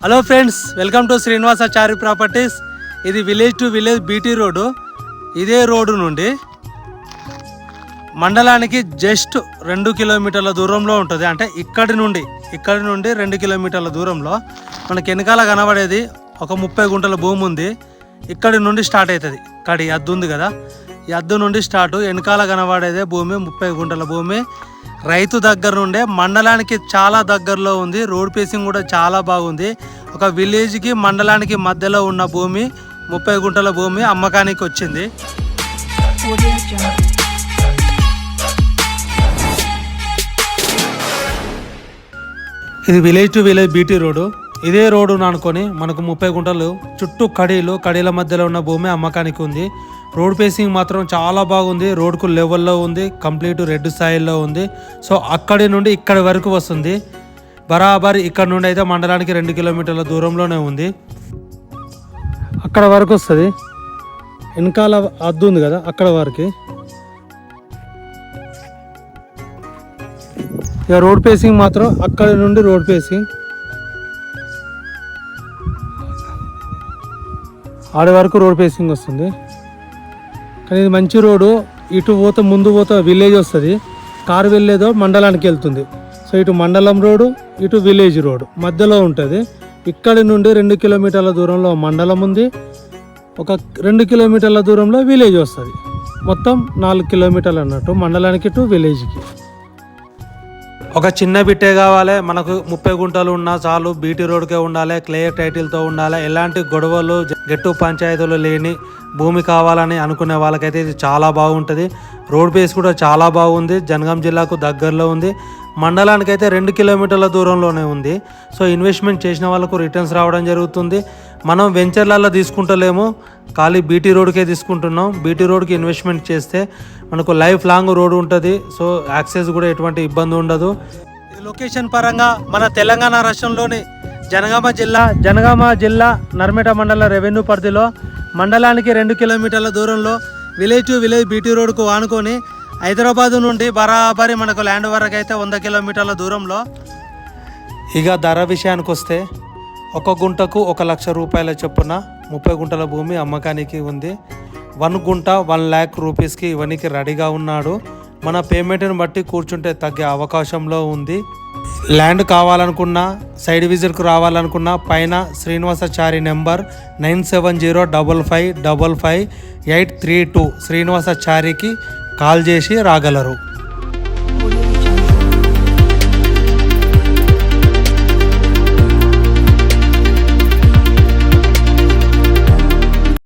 Hello friends, welcome to Srinivasachari properties. ఇది village to village BT road. ఇదే road నుండి మండలానికి జస్ట్ 2 కిలోమీటర్ల దూరంలో ఉంటుంది. అంటే ఇక్కడి నుండి 2 కిలోమీటర్ల దూరంలో మనకి వెనకాల కనబడేది ఒక 30 గుంటల భూమి ఉంది. ఇక్కడి నుండి స్టార్ట్ అవుతుంది. ఇక్కడి అద్దు ఉంది కదా, ఈ అద్దు నుండి స్టార్ట్. వెనకాల కనబడేదే భూమి 30 గుంటల భూమి. రైతు దగ్గర నుండే మండలానికి చాలా దగ్గరలో ఉంది. రోడ్ పేసింగ్ కూడా చాలా బాగుంది. ఒక విలేజ్కి మండలానికి మధ్యలో ఉన్న భూమి 30 గుంటల భూమి అమ్మకానికి వచ్చింది. ఇది village to village BT road. ఇదే రోడ్డును అనుకొని మనకు 30 గుంటలు చుట్టూ కడీల మధ్యలో ఉన్న భూమి అమ్మకానికి ఉంది. రోడ్ పేసింగ్ మాత్రం చాలా బాగుంది. రోడ్కు లెవెల్లో ఉంది, కంప్లీట్ రెడ్ సాయిల్లో ఉంది. సో అక్కడి నుండి ఇక్కడి వరకు వస్తుంది. బరాబర్ ఇక్కడ నుండి అయితే మండలానికి 2 కిలోమీటర్ల దూరంలోనే ఉంది. అక్కడ వరకు వస్తుంది. వెనకాల అద్దు ఉంది కదా, అక్కడ వరకు. ఇక రోడ్ పేసింగ్ మాత్రం అక్కడి నుండి రోడ్ పేసింగ్ ఆడ వరకు రోడ్ పేసింగ్ వస్తుంది. కానీ ఇది మంచి రోడ్డు. ఇటు ముందు పోతే విలేజ్ వస్తుంది. కారు వెళ్ళేదో మండలానికి వెళ్తుంది. సో ఇటు మండలం రోడ్డు, ఇటు విలేజ్ రోడ్డు మధ్యలో ఉంటుంది. ఇక్కడి నుండి 2 కిలోమీటర్ల దూరంలో మండలం ఉంది. ఒక 2 కిలోమీటర్ల దూరంలో విలేజ్ వస్తుంది. మొత్తం 4 కిలోమీటర్లు అన్నట్టు మండలానికి టు విలేజ్కి. ఒక చిన్న బిట్టే కావాలి మనకు. 30 గుంటలు ఉన్నా చాలు. బీటీ రోడ్కే ఉండాలి, క్లియర్ టైటిల్తో ఉండాలి. ఎలాంటి గొడవలు గట్టు పంచాయతీలు లేని భూమి కావాలని అనుకునే వాళ్ళకైతే ఇది చాలా బాగుంటుంది. రోడ్ బేస్ కూడా చాలా బాగుంది. జనగాం జిల్లాకు దగ్గరలో ఉంది. మండలానికి అయితే 2 కిలోమీటర్ల దూరంలోనే ఉంది. సో ఇన్వెస్ట్మెంట్ చేసిన వాళ్ళకు రిటర్న్స్ రావడం జరుగుతుంది. మనం వెంచర్లలో తీసుకుంటలేము, ఖాళీ బీటీ రోడ్కే తీసుకుంటున్నాం. బీటీ రోడ్కి ఇన్వెస్ట్మెంట్ చేస్తే మనకు లైఫ్ లాంగ్ రోడ్ ఉంటుంది. సో యాక్సెస్ కూడా ఎటువంటి ఇబ్బంది ఉండదు. ఈ లొకేషన్ పరంగా మన తెలంగాణ రాష్ట్రంలోని జనగామ జిల్లా నర్మేట మండల రెవెన్యూ పరిధిలో మండలానికి 2 కిలోమీటర్ల దూరంలో విలేజ్ టు విలేజ్ బీటీ రోడ్కు ఆనుకొని హైదరాబాద్ నుండి బరాబరి మనకు ల్యాండ్ వరకు అయితే 100 కిలోమీటర్ల దూరంలో. ఇక ధర విషయానికి వస్తే 1 గుంటకు 1 లక్ష రూపాయల చొప్పున 30 గుంటల భూమి అమ్మకానికి ఉంది. 1 గుంట 1 lakh రూపీస్కి ఇవన్నీ రెడీగా ఉన్నాడు. మన పేమెంట్ని బట్టి కూర్చుంటే తగ్గే అవకాశంలో ఉంది. ల్యాండ్ కావాలనుకున్నా, సైడ్ విజిట్కు రావాలనుకున్నా పైన శ్రీనివాసాచారి నెంబర్ 9705555832 శ్రీనివాసాచారికి కాల్ చేసి రాగలరు.